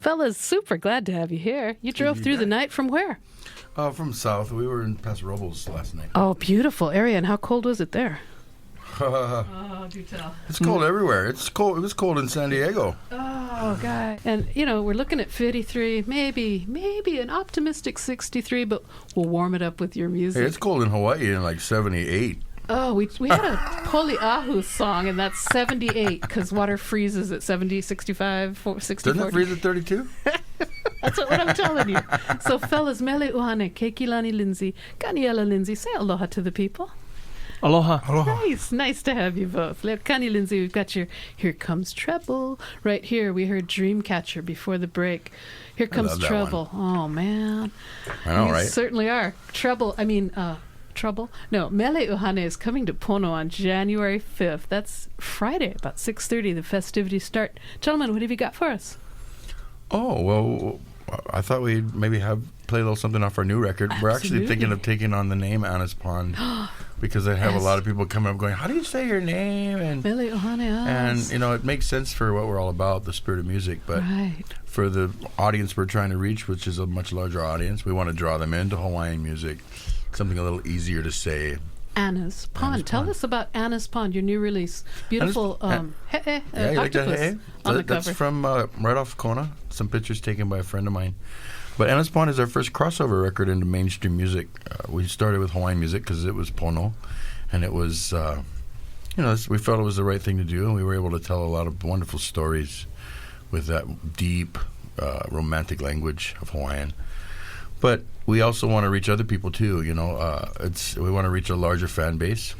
Fellas, super glad to have you here. You drove through the night from where? From south. We were in Paso Robles last night. Oh, beautiful area. And how cold was it there? Oh, do tell. It's cold everywhere. It's cold. It was cold in San Diego. Oh, God. And, you know, we're looking at 53, maybe an optimistic 63, but we'll warm it up with your music. Hey, it's cold in Hawaii in like 78. Oh, we had a Poli'ahu song, and that's 78, because water freezes at 70, 65, 60, Doesn't 40. it freeze at 32? That's what I'm telling you. So, fellas, Mele'uhane, Keikilani Lindsay, Kaniela Lindsay, say aloha to the people. Aloha. Aloha. Nice to have you both. Leokani Lindsay, we've got your Here Comes Treble. Right here, we heard Dreamcatcher before the break. Here comes Treble. Oh, man. I know, right? Certainly are. Trouble. No, Mele'uhane is coming to Pono on January 5th. That's Friday, about 6:30. The festivities start. Gentlemen, what have you got for us? Oh, well, I thought we'd maybe play a little something off our new record. Absolutely. We're actually thinking of taking on the name Anaspond because I have a lot of people coming up going, how do you say your name? And Mele'uhane. you know, it makes sense for what we're all about, the spirit of music. But for the audience we're trying to reach, which is a much larger audience, we want to draw them into Hawaiian music, something a little easier to say. Anaspond. Tell us about Anaspond, your new release. Beautiful Yeah, you like that? octopus Hey? on the That's cover. from right off Kona. Some pictures taken by a friend of mine. But Anaspond is our first crossover record into mainstream music. We started with Hawaiian music because it was Pono, and it was, we felt it was the right thing to do, and we were able to tell a lot of wonderful stories with that deep, romantic language of Hawaiian. But we also want to reach other people too. You know, we want to reach a larger fan base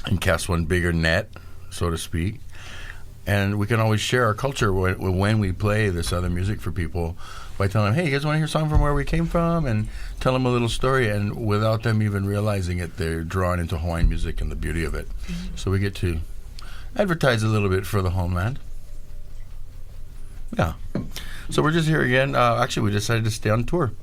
and cast one bigger net, so to speak. And we can always share our culture when we play this other music for people by telling them, hey, you guys want to hear a song from where we came from? And tell them a little story. And without them even realizing it, they're drawn into Hawaiian music and the beauty of it. Mm-hmm. So we get to advertise a little bit for the homeland. Yeah. So we're just here again. Actually, we decided to stay on tour.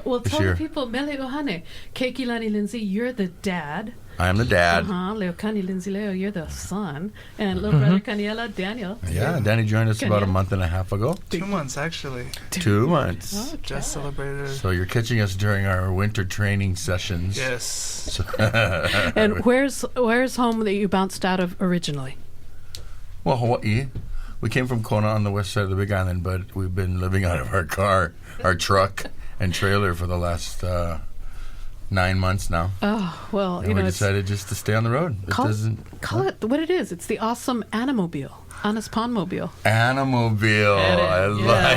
Well, tell the people, Mele'uhane, Keikilani Lindsay, you're the dad. I am the dad. Leokani Lindsay Leo, you're the son. And little brother Kaniela, Daniel. Yeah, Danny joined us about a month and a half ago. 2 months, actually. 2 months. Okay. Just celebrated. So you're catching us during our winter training sessions. Yes. And where's home that you bounced out of originally? Well, Hawaii. We came from Kona on the west side of the Big Island, but we've been living out of our truck and trailer for the last 9 months now. Oh, well, and we decided just to stay on the road. Call it what it is. It's the awesome Animobile. Anaspond-mobile. Animobile. I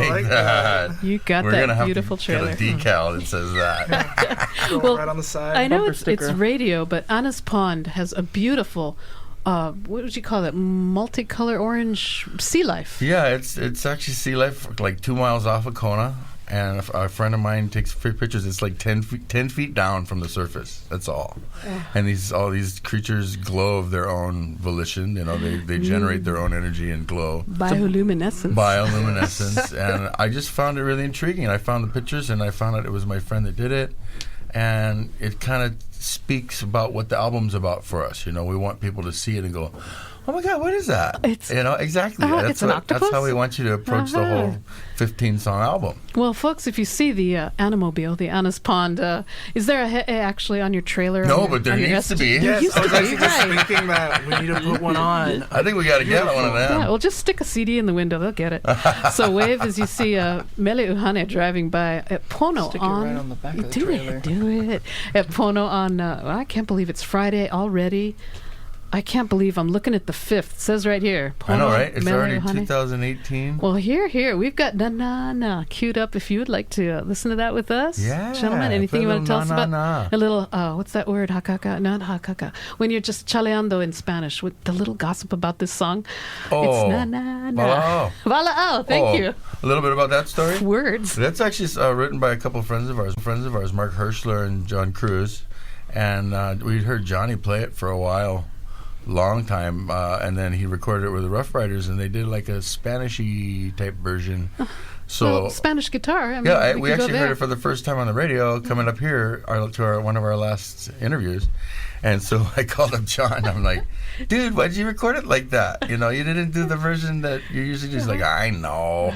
like that. You got that beautiful trailer. We're going to have to get a decal that says that. Well, right on the side. I know it's radio, but Anaspond has a beautiful... what would you call it? Multicolor orange sea life. Yeah, it's actually sea life, like 2 miles off of Kona. And a friend of mine takes pictures. It's like 10 feet down from the surface. That's all. Oh. And all these creatures glow of their own volition. You know, they generate their own energy and glow. Bioluminescence. And I just found it really intriguing. I found the pictures, and I found out it was my friend that did it. And it kind of speaks about what the album's about for us. You know, we want people to see it and go, oh my God, what is that? Exactly. It's an octopus? That's how we want you to approach the whole 15-song album. Well, folks, if you see the Animobile, the Anaspond, is there a actually on your trailer? No, but there needs to be. Yes, I was actually just thinking that we need to put one on. I think we got to get one of them. Yeah, well, just stick a CD in the window. They'll get it. So wave as you see Mele'uhane driving by at Pono. Stick it right on the back of the trailer. Do it. At Pono on, I can't believe it's Friday already. I can't believe I'm looking at the 5th. It says right here. Pono, I know, right? It's already Mele'uhane. 2018. Well, here. We've got na-na-na queued up if you would like to listen to that with us. Yeah. Gentlemen, anything you want to tell us about? Na. A little, what's that word? Hakaka? Not hakaka. When you're just chaleando in Spanish, with the little gossip about this song. Oh. It's na-na-na. Vala'o. Vala'o, thank you. A little bit about that story? Words. That's actually written by a couple of friends of ours, Mark Hirschler and John Cruz. And we'd heard Johnny play it for a while. Long time, and then he recorded it with the Rough Riders, and they did like a Spanishy type version. So Spanish guitar. We actually heard it for the first time on the radio coming up here to one of our last interviews. And so I called up John. I'm like, dude, why'd you record it like that? You know, you didn't do the version that you usually do. He's like, I know.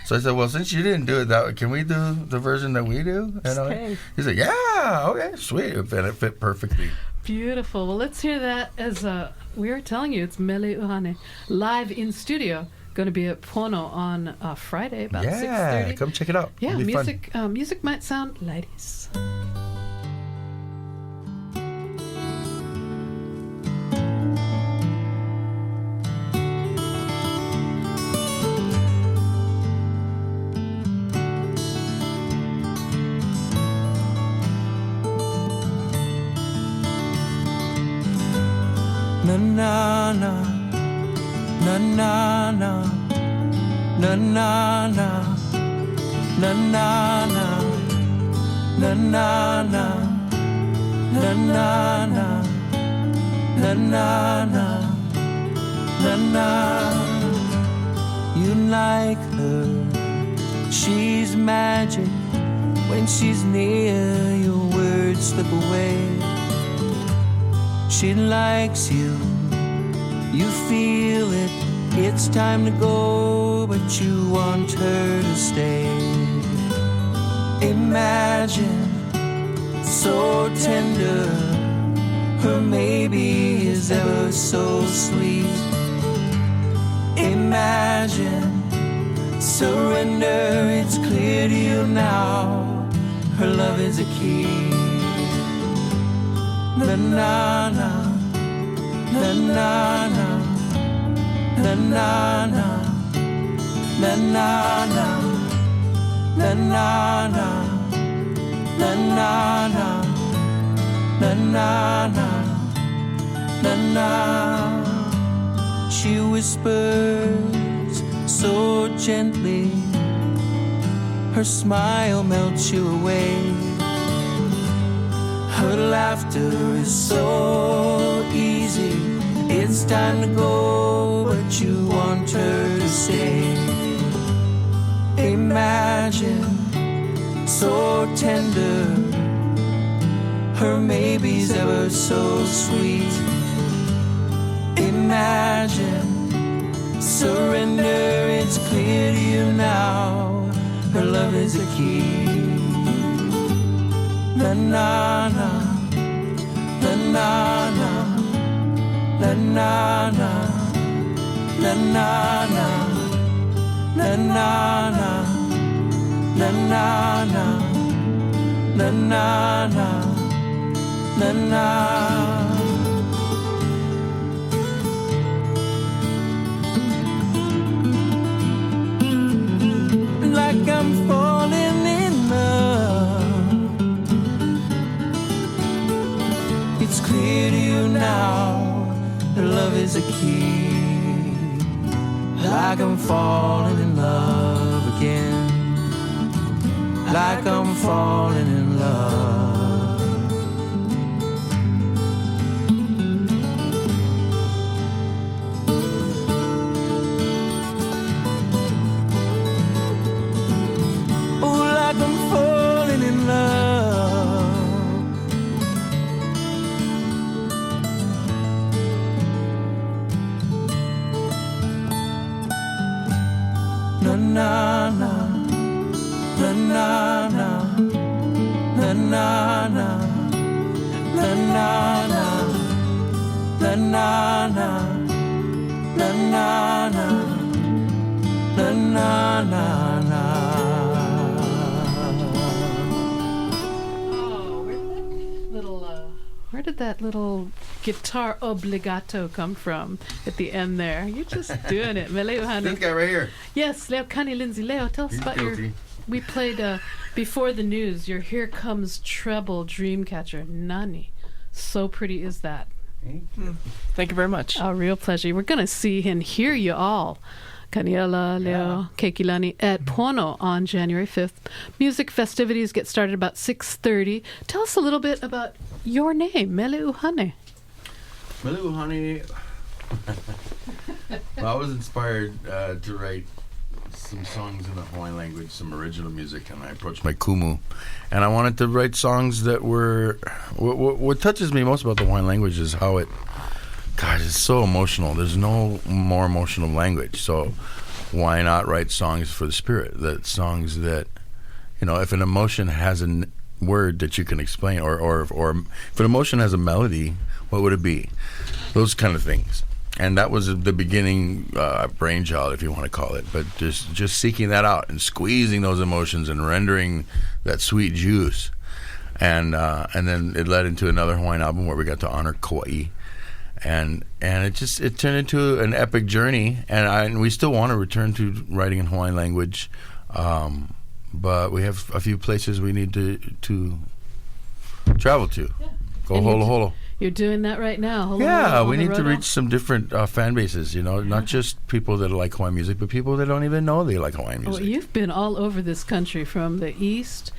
So I said, well, since you didn't do it that way, can we do the version that we do? Okay. He said, yeah, okay, sweet. And it fit perfectly. Beautiful. Well, let's hear that as we were telling you, it's Mele'uhane live in studio. Going to be at Pono on Friday about 6:30. Yeah, come check it out. Yeah, It'll be music music might sound like this. Na na na, na na na, na na na, na na na, na na na, na na na, na na na, na na. You like her, she's magic. When she's near, your words slip away. She likes you, you feel it. It's time to go, but you want her to stay. Imagine, so tender, her maybe is ever so sweet. Imagine, surrender, it's clear to you now, her love is a key. Na na na, na na na, na na na, na na na, na na na, na na na, na na na, na na. She whispers so gently, her smile melts you away. Her laughter is so easy. It's time to go, but you want her to stay. Imagine, so tender, her maybe's ever so sweet. Imagine, surrender, it's clear to you now, her love is a key. Na na na, na na na, na na na, na na na, na na na, na na na, na na na, na na. Like I'm falling in love. It's clear to you now, that love is a key. Like I'm falling in love again. Like I'm falling in love. Oh, like I'm falling in love. Na na na, na na na, na na na, na na na, na na na, na na na, na na na. Oh, where did that little guitar obligato come from at the end there? You're just doing it, Mele'uhane. This guy right here. Yes, Leo Kani Lindsay. Leo, tell us He's about guilty. your. We played before the news. Your "Here Comes Treble" Dreamcatcher. Nani, so pretty is that. Thank you very much. A real pleasure. We're gonna see and hear you all, Kaniela, Leo, Keikilani, at Pono on January 5th. Music festivities get started about 6:30. Tell us a little bit about your name, Mele'uhane. Mele'uhane. Well, I was inspired to write some songs in the Hawaiian language, some original music, and I approached my kumu, and I wanted to write songs that were. What touches me most about the Hawaiian language is how it, God, it's so emotional. There's no more emotional language. So why not write songs for the spirit? That songs that, if an emotion has a word that you can explain, or if an emotion has a melody, what would it be? Those kind of things. And that was the beginning brainchild, if you want to call it. But just seeking that out and squeezing those emotions and rendering that sweet juice. And then it led into another Hawaiian album where we got to honor Kauai. And it turned into an epic journey. And we still want to return to writing in Hawaiian language. But we have a few places we need to travel to. Yeah. Go holo holo. You're doing that right now. Holo Yeah, holo, we need to rodo. reach some different fan bases, not just people that like Hawaiian music, but people that don't even know they like Hawaiian music. Well, you've been all over this country, from the east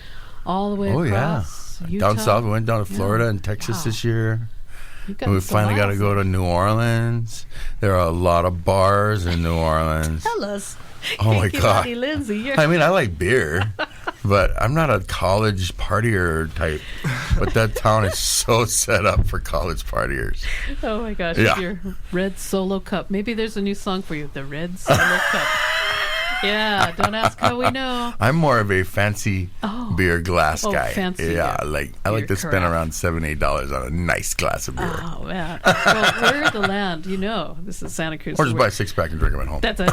all the way across. Yeah. Utah. Down south, we went down to Florida and Texas this year. And we finally got to go to New Orleans. There are a lot of bars in New Orleans. Tell us. Oh my God. Lindsay, I mean, I like beer, but I'm not a college partier type. But that town is so set up for college partiers. Oh my gosh, Yeah. your red solo cup. Maybe there's a new song for you, the red solo cup. Yeah, don't ask how we know. I'm more of a fancy beer glass guy. Fancy. Yeah, I like to spend around $7-8 on a nice glass of beer. Oh man. Well, we're the land, this is Santa Cruz. Or just buy a 6-pack and drink them at home. That's it.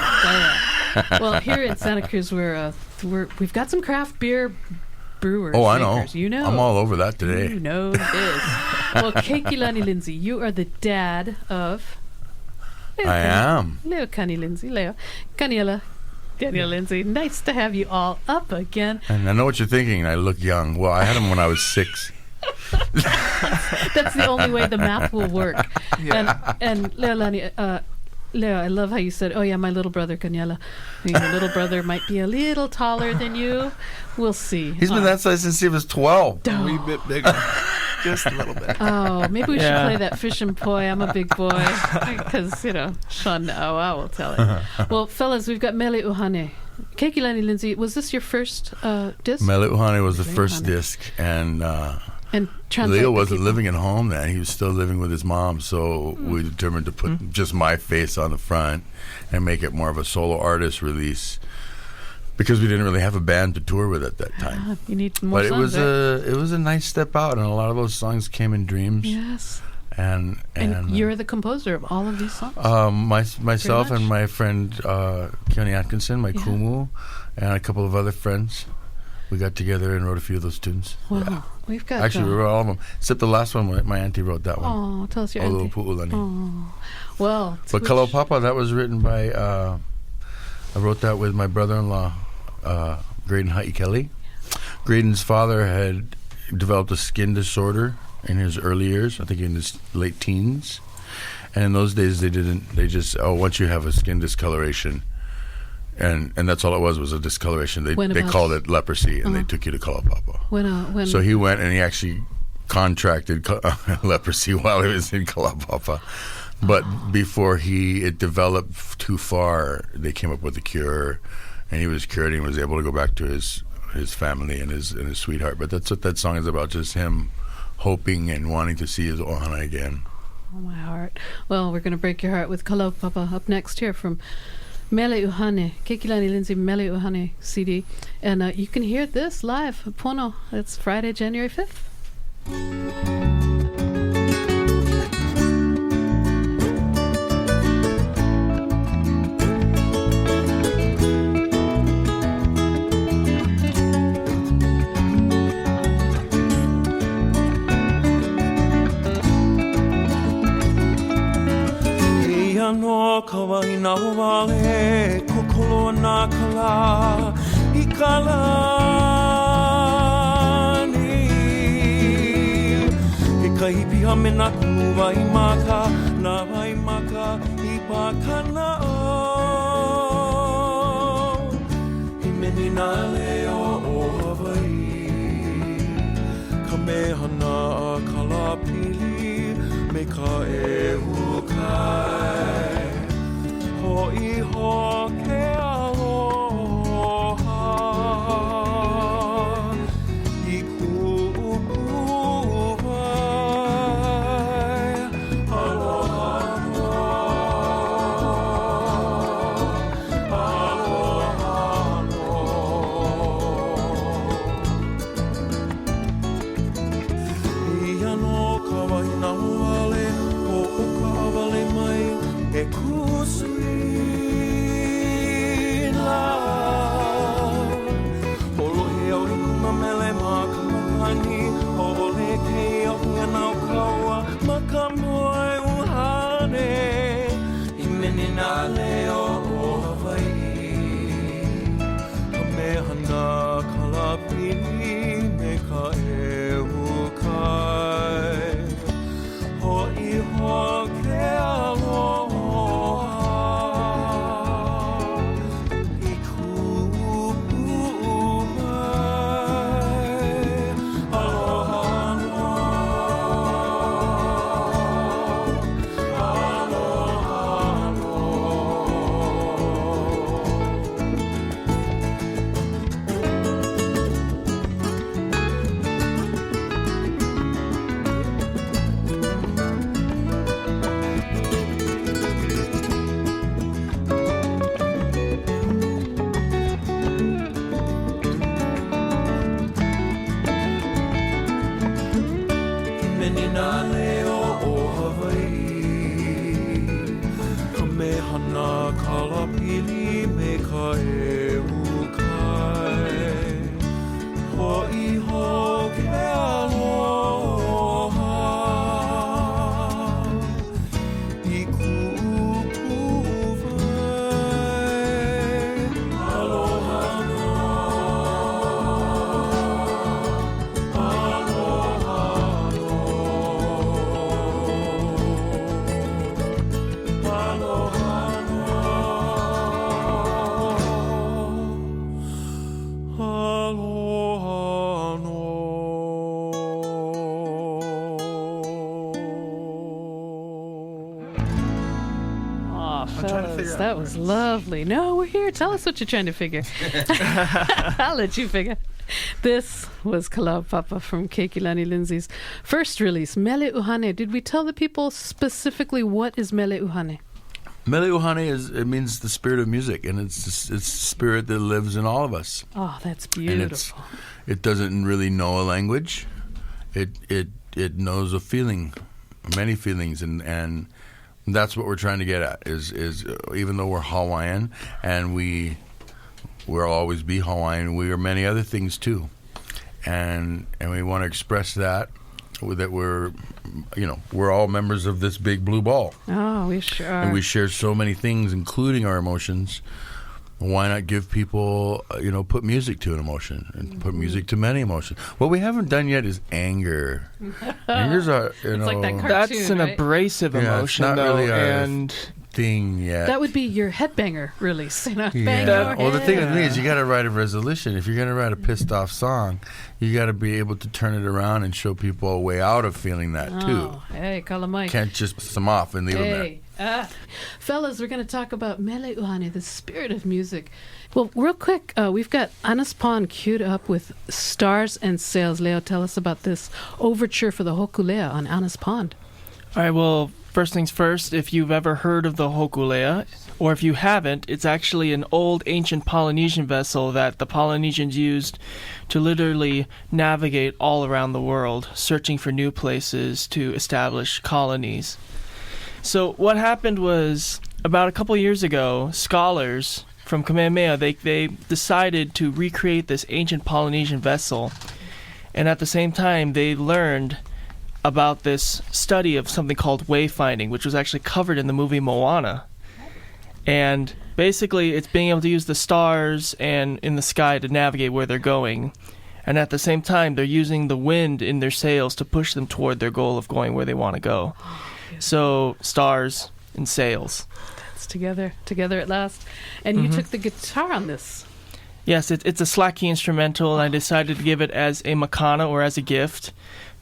Well, here in Santa Cruz, we've got some craft beer brewers. Oh, I know. makers. You know. I'm all over that today. You know this. Well, Keikilani Lindsay, you are the dad of. I am. Leo Kani Lindsay. Leo. Kaniela. Daniel Lindsay. Nice to have you all up again. And I know what you're thinking. I look young. Well, I had them when I was 6. That's the only way the math will work. Yeah. And Leolani, Leo, I love how you said, oh yeah, my little brother, Kaniela. Your little brother might be a little taller than you. We'll see. He's been that size since he was 12. A wee bit bigger. Just a little bit. Oh, maybe we should play that fish and poi. I'm a big boy. Because, Sean Awa will tell it. Well, fellas, we've got Mele'uhane. Keikilani Lindsay, was this your first disc? Mele'uhane was the first disc. And Leo wasn't living at home then. He was still living with his mom. So we determined to put just my face on the front and make it more of a solo artist release. Because we didn't really have a band to tour with at that time. You need more but songs, it was a nice step out, and a lot of those songs came in dreams. Yes. And you're the composer of all of these songs? Myself and my friend Keone Atkinson, my kumu, and a couple of other friends. We got together and wrote a few of those tunes. Wow. Yeah. We've got... Actually, we wrote all of them. Except the last one, my auntie wrote that one. Oh, tell us your auntie. Pu'ulani. Oh. Well... But Kalaupapa, that was written by... I wrote that with my brother-in-law, Graydon Ha'ikeli. Graydon's father had developed a skin disorder in his early years, I think in his late teens. And in those days, once you have a skin discoloration, and that's all it was a discoloration. They called it leprosy, and they took you to Kalaupapa. So he went and he actually contracted leprosy while he was in Kalaupapa. But before it developed too far, they came up with a cure, and he was cured and was able to go back to his family and his sweetheart. But that's what that song is about, just him hoping and wanting to see his ohana again. Oh, my heart. Well, we're going to break your heart with Kalaupapa up next here from Mele'uhane, Keikilani Lindsay Mele'uhane CD. And you can hear this live at Pono. It's Friday, January 5th. No kawaii na wale kokolo na kala ikalani ikaipi hamena kuwa imaka na waimaka ipakana himeni na leo o Hawaii kamehana kalapili me ka ehu kai Ho'iho ke aloha I ku'upu'ai aloha no aloha Aloha no. Aw, trying to fellas, figure out that was lovely. No, we're here. Tell us what you're trying to figure. I'll let you figure. This was Kalaupapa from Keikilani Lindsay's first release, Mele'uhane. Did we tell the people specifically what is Mele'uhane? Mele'uhane it means the spirit of music, and it's the spirit that lives in all of us. Oh, that's And beautiful. it doesn't really know a language. It knows a feeling, many feelings, and that's what we're trying to get at. Is even though we're Hawaiian and we'll always be Hawaiian, we are many other things too, and we want to express that we're all members of this big blue ball. Oh, we sure are. And we share so many things, including our emotions. Why not give people, put music to an emotion and put music to many emotions? What we haven't done yet is anger. Anger's like that cartoon, That's an right? abrasive Yeah, it's emotion, not though, really our and thing yet. That would be your headbanger release. Bang Yeah. your Well, the thing head. is, you got to write a resolution. If you're going to write a pissed off song, you got to be able to turn it around and show people a way out of feeling that too. Oh, hey, call him Mike. Can't just piss them off and leave them there. Fellas, we're going to talk about Mele'uhane, the spirit of music. Well, real quick, we've got Anaspond queued up with Stars and Sails. Leo, tell us about this overture for the Hokule'a on Anaspond. All right, well, first things first, if you've ever heard of the Hokule'a, or if you haven't, it's actually an old ancient Polynesian vessel that the Polynesians used to literally navigate all around the world, searching for new places to establish colonies. So what happened was, about a couple years ago, scholars from Kamehameha, they decided to recreate this ancient Polynesian vessel, and at the same time, they learned about this study of something called wayfinding, which was actually covered in the movie Moana. And basically, it's being able to use the stars and in the sky to navigate where they're going. And at the same time, they're using the wind in their sails to push them toward their goal of going where they want to go. So, stars and sails. It's together at last. And you took the guitar on this. Yes, it's a slack key instrumental, and I decided to give it as a makana, or as a gift,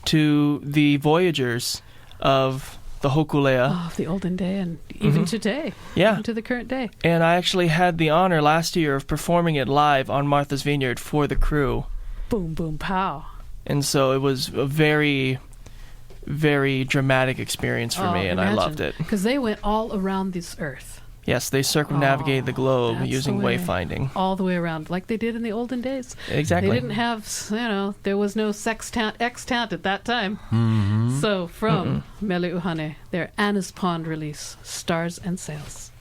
to the voyagers of the Hokule'a. Oh, the olden day and even today. Yeah. Even to the current day. And I actually had the honor last year of performing it live on Martha's Vineyard for the crew. Boom, boom, pow. And so it was a very, very dramatic experience for me, and I loved it. Because they went all around this earth. Yes, they circumnavigated the globe that's using the way. wayfinding. All the way around, like they did in the olden days. Exactly. They didn't have, there was no sextant, extant at that time. Mm-hmm. So from Mele'uhane, their Anaspond release, Stars and Sails.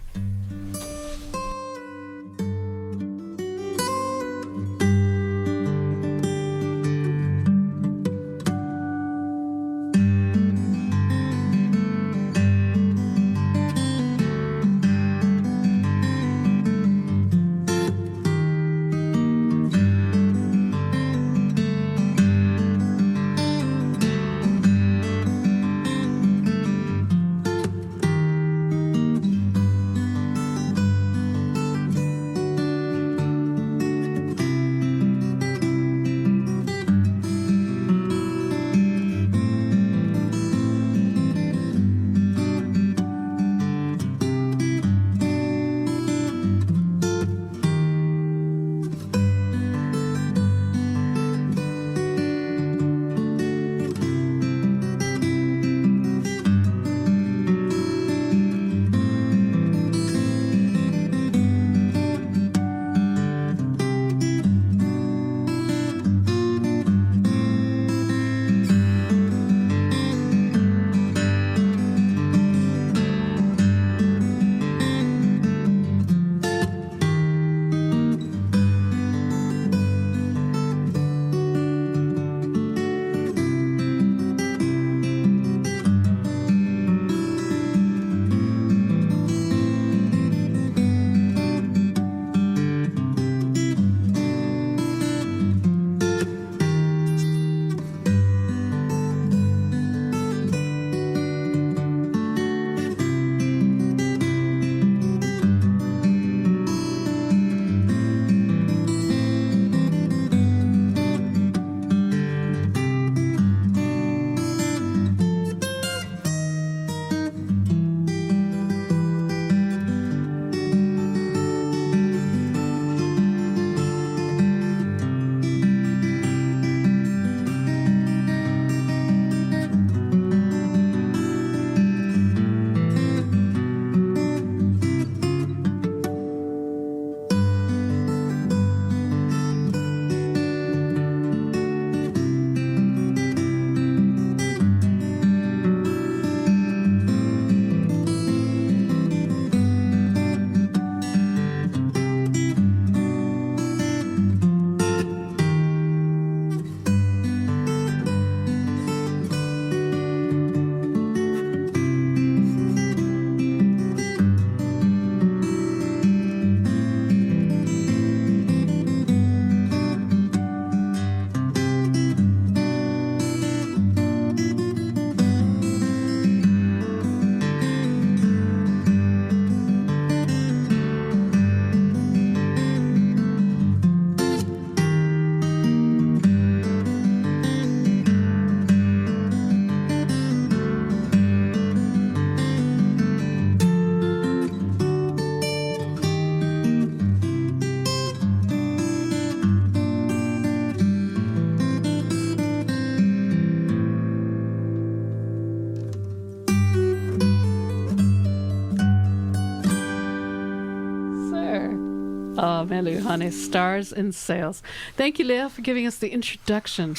Mele'uhane, Stars and Sails. Thank you, Leo, for giving us the introduction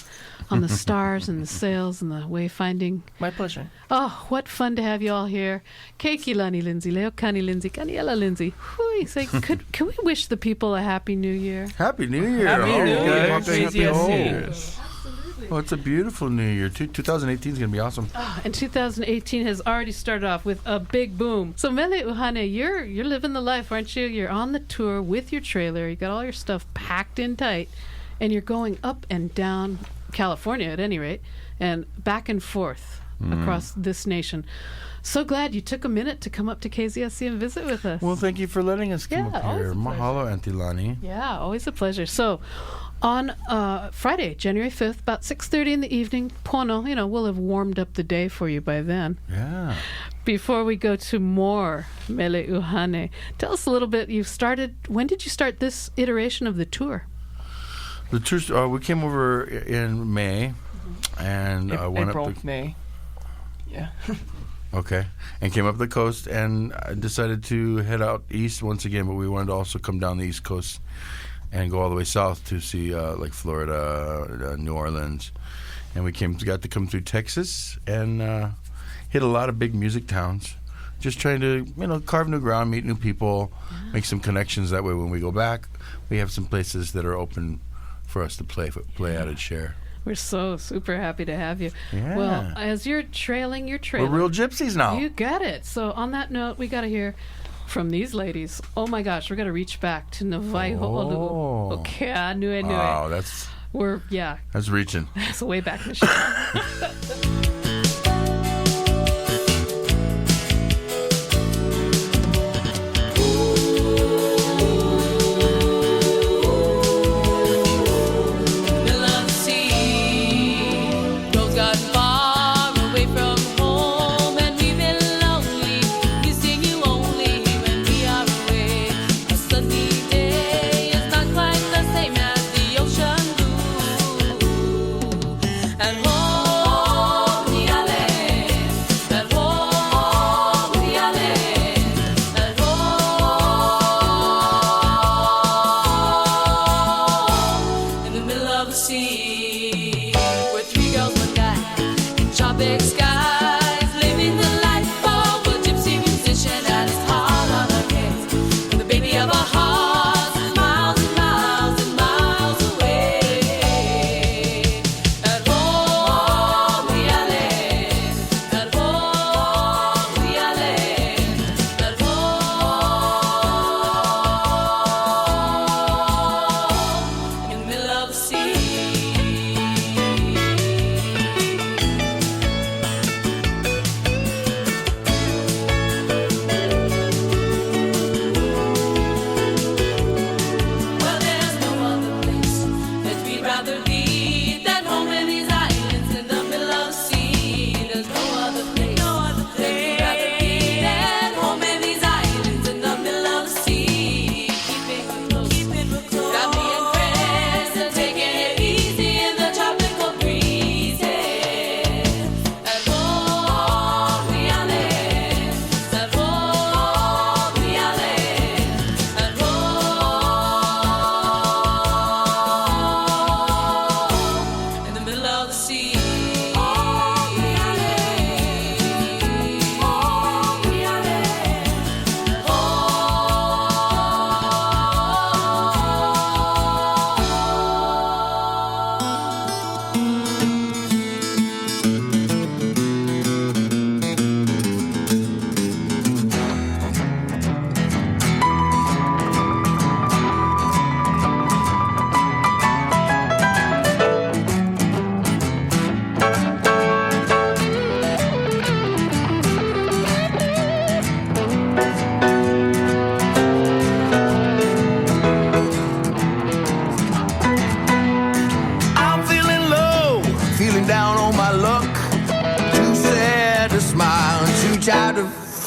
on the stars and the sails and the wayfinding. My pleasure. Oh, what fun to have you all here. Keiki Lani Lindsay, Leo Kani Lindsay, Kaniela Lindsay. Hui, say, can we wish the people a Happy New Year? Happy New Year. Happy New Year, Happy KZSC. Oh, it's a beautiful New Year. 2018 is going to be awesome. Oh, and 2018 has already started off with a big boom. So Mele'uhane, you're living the life, aren't you? You're on the tour with your trailer. You got all your stuff packed in tight, and you're going up and down California at any rate, and back and forth across this nation. So glad you took a minute to come up to KZSC and visit with us. Well, thank you for letting us come up always here. a pleasure. Mahalo, Auntie Lani. Yeah, always a pleasure. So, on Friday, January 5th, about 6:30 in the evening, Pono, we'll have warmed up the day for you by then. Yeah. Before we go to more Mele'uhane, tell us a little bit. When did you start this iteration of the tour? The tour, we came over in May, and went April, up the May. Yeah. Okay, and came up the coast, and I decided to head out east once again, but we wanted to also come down the East Coast and go all the way south to see like Florida, New Orleans, and we got to come through Texas and hit a lot of big music towns, just trying to carve new ground, meet new people, make some connections. That way, when we go back, we have some places that are open for us to play at and share. We're so super happy to have you. Yeah. Well, as you're trailing your trailer, We're real gypsies now. You got it. So on that note, we got to hear from these ladies. Oh my gosh, we're going to reach back to Navai Ho'olu. Okay, nue. Wow, that's reaching. That's way back in the show.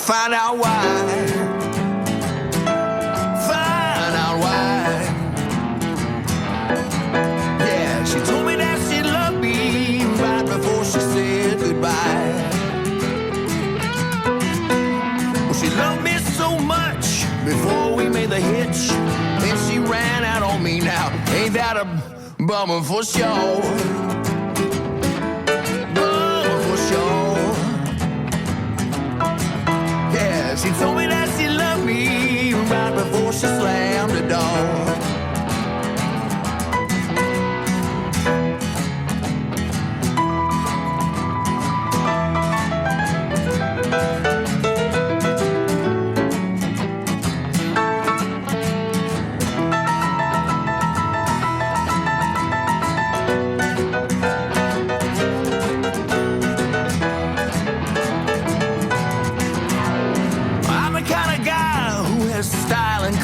Find out why. Yeah, she told me that she loved me right before she said goodbye. Well, she loved me so much before we made the hitch, then she ran Bummer for sure. Bummer for sure. Yeah, she told me that she loved me right before she slammed the door.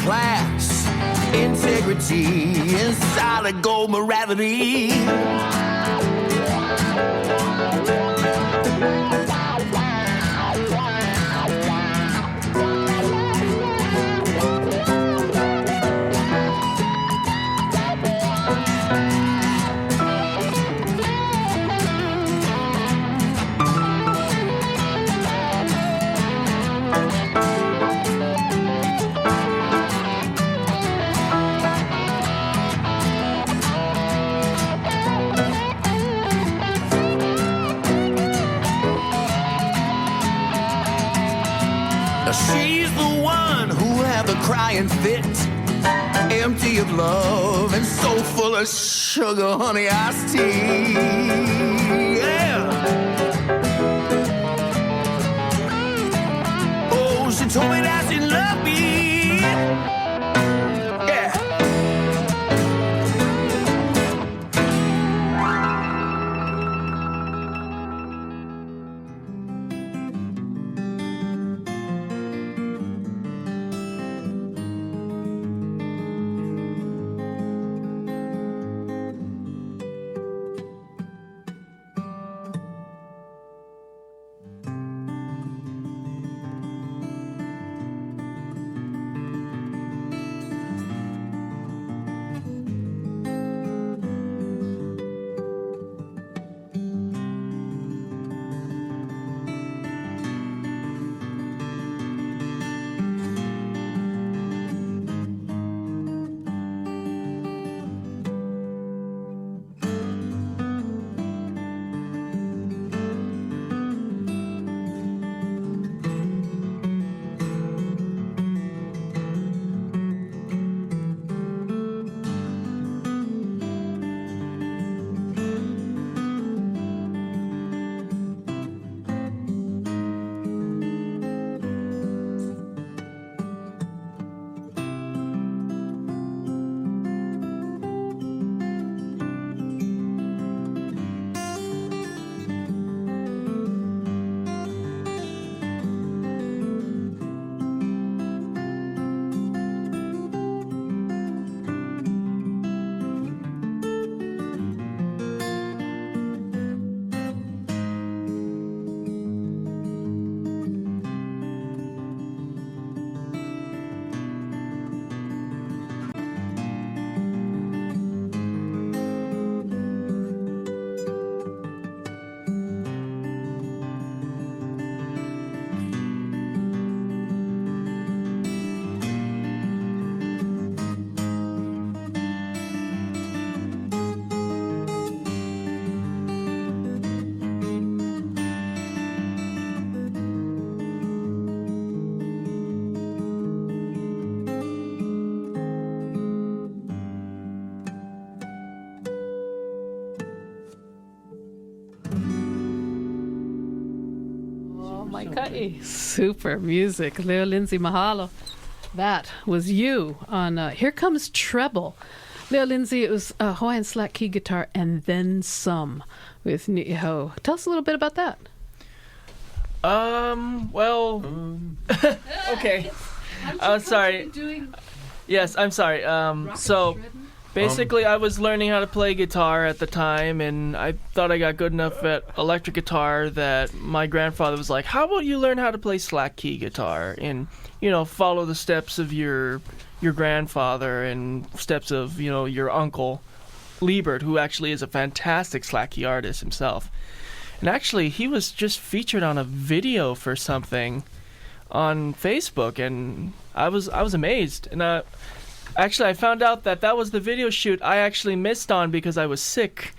Class, integrity, and solid gold morality. She's the one who had the crying fit, empty of love and so full of sugar, honey, iced tea. Yeah. Oh, she told me that she loved me. Yeah. Super music. Leo Lindsay, mahalo. That was you on Here Comes Treble. Leo Lindsay, it was Hawaiian slack key guitar and then some with Ni'iho. Tell us a little bit about that. Okay. Sorry. Yes, I'm sorry. So basically I was learning how to play guitar at the time, and I thought I got good enough at electric guitar that my grandfather was like, how about you learn how to play slack key guitar and, you know, follow the steps of your grandfather and steps of, you know, your uncle Liebert, who actually is a fantastic slack key artist himself. And actually he was just featured on a video for something on Facebook, and I was amazed. And Actually, I found out that was the video shoot I actually missed on because I was sick.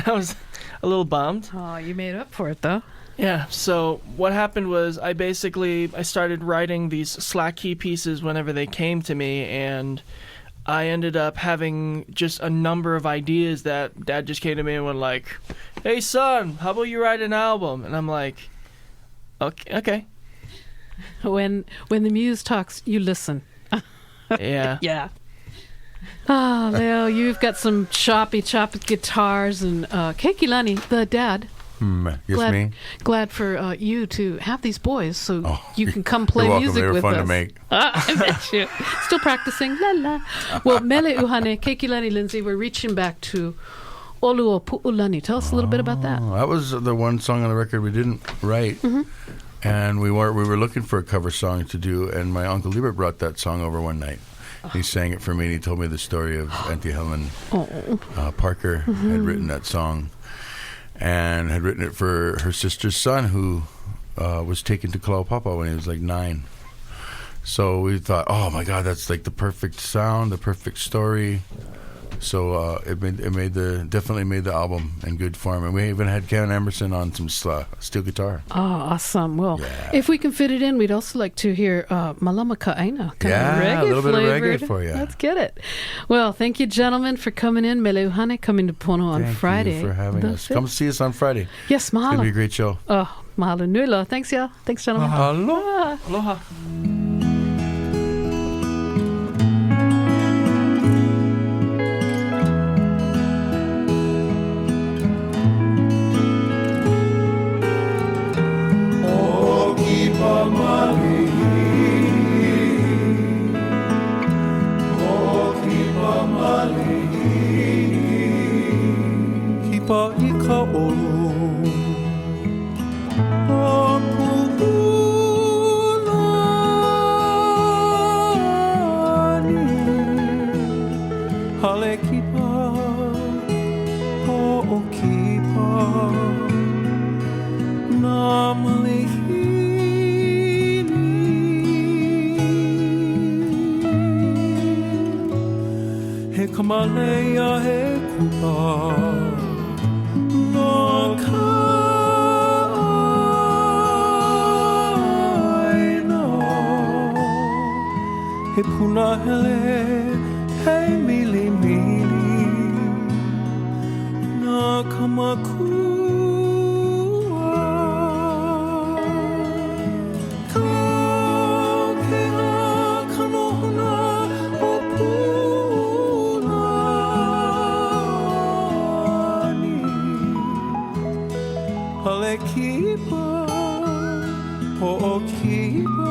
I was a little bummed. Oh, you made up for it, though. Yeah, so what happened was I started writing these slack key pieces whenever they came to me, and I ended up having just a number of ideas that Dad just came to me and was like, "Hey son, how about you write an album?" And I'm like, okay. When the muse talks, you listen. Yeah. Yeah. Ah, Leo, you've got some choppy guitars and Keikilani, the dad. Yes, Glad for you to have these boys so you can come play you're welcome. music They were with fun us. to make. I bet you. Still practicing. La la. Well, Mele'uhane, Keikilani, Lindsay, we're reaching back to Oluo Pu'ulani. Tell us a little bit about that. That was the one song on the record we didn't write. And we were looking for a cover song to do, and my Uncle Liebert brought that song over one night. He sang it for me, and he told me the story of Auntie Helen Parker had written that song, and had written it for her sister's son, who was taken to Kalaupapa when he was like 9. So we thought, oh my God, that's like the perfect sound, the perfect story. So it definitely made the album in good form, and we even had Kevin Emerson on some steel guitar. Oh, awesome. Well, if we can fit it in, we'd also like to hear Malama Ka Aina. A little bit of reggae for you. Let's get it. Well, thank you, gentlemen, for coming in. Mele'uhane coming to Pono on Friday. Thank you for having us. Come see us on Friday. Yes, mahalo. It's going to be a great show. Oh, mahalo nui loa. Thanks, y'all. Thanks, gentlemen. Aloha. Aloha. Kipa i ka olu o pu'ulani hale kipa o kipa na malihini he kamalea he kupa He puna hele, hey mili mili, na kamakua. Ka kela kanohana o punani. Hale kipa, po o kipa.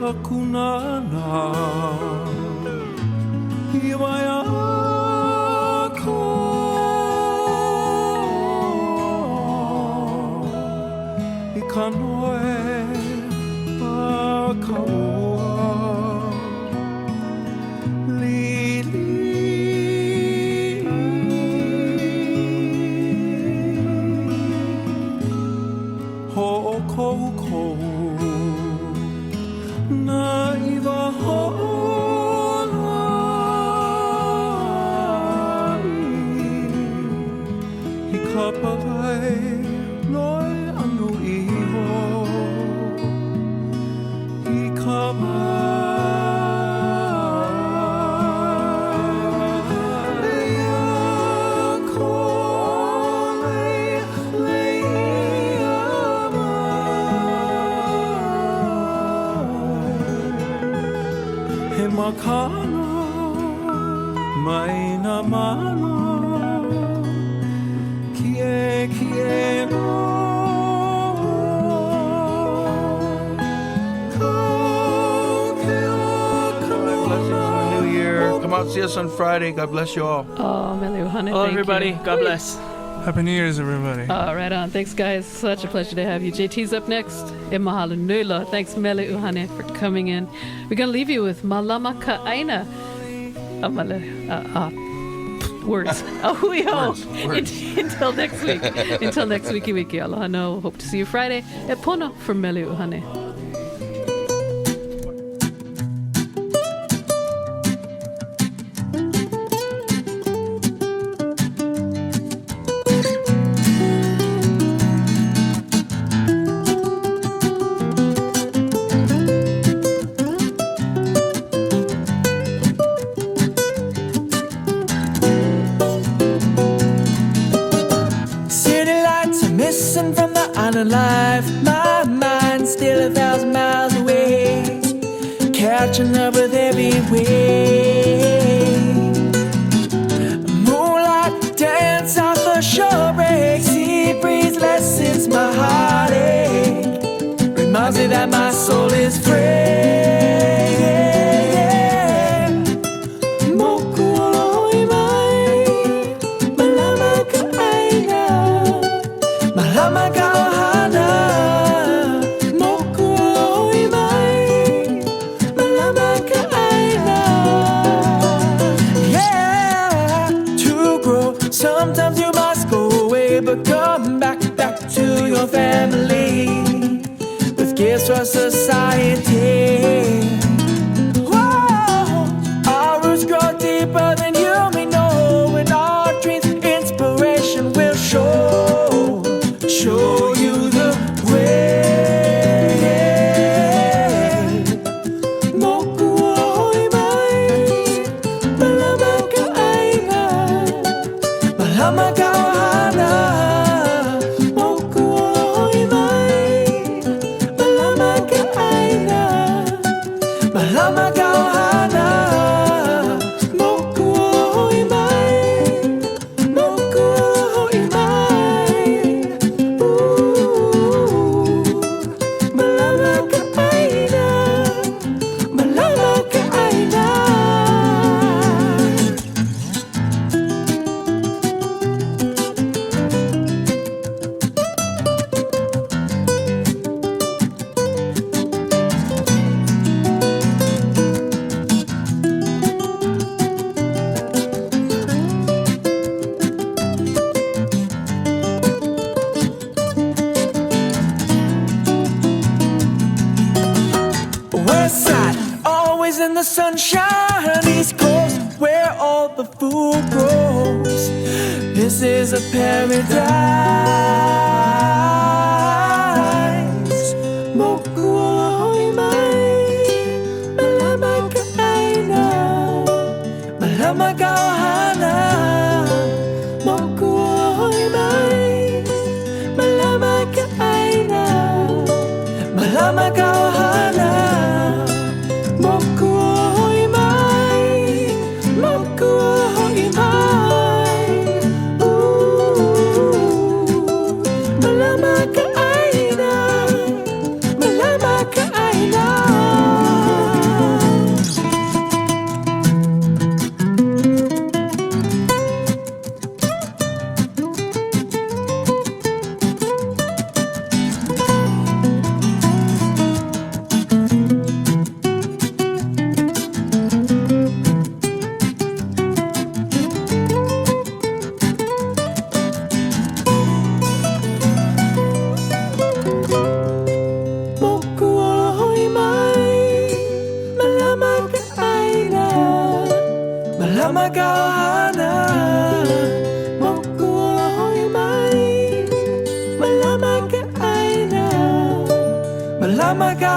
Hakunana Iwaya ko Ikanoe Akaua Lili Ho'okou na iwa ho'olai I ka parai loi anu iho I ka Makana mai na mana kie Come out, see us on Friday. God bless you all. Oh, Mele'uhane, Hello, thank everybody. you. God bless. Happy New Year's, everybody. Right on. Thanks, guys. Such a pleasure to have you. JT's up next. E mahalo nui loa. Thanks, Mele'uhane, for coming in. We're going to leave you with Malama Ka Aina. Words. Ahui ho. Until next week. Until next wiki. Aloha no. Hope to see you Friday at Pono for Mele'uhane. Life, my mind's still 1,000 miles away, catching up with every wave. Moonlight dance off the shore break, sea breeze lessens my heartache, reminds me that my soul is free. Malama Ka Aina, Malama Ka Aina. Sometimes you must go away, but come back to your family with gifts for society. Whoa, our roots grow deeper than you may know, and our dreams inspiration will show you the way. Malama Ka Aina, moku oi mai. Malama Ka Aina, Malama Ka Aina, moku oi mai, moku oi mai. Malama Ka Aina, Malama Ka Aina. West side, always in the sunshine. East coast, where all the food grows. This is a paradise. Moku oi mai, Malama Ka Aina, Malama Ka Aina. Moku oi mai, Malama Ka Aina, Malama Ka Aina. Moku oi mai, moku oi mai. Malama Ka Aina, Malama Ka Aina. Moku oi mai, Malama Ka Aina, Malama Ka Aina. Moku oi mai, Malama Ka Aina, Malama Ka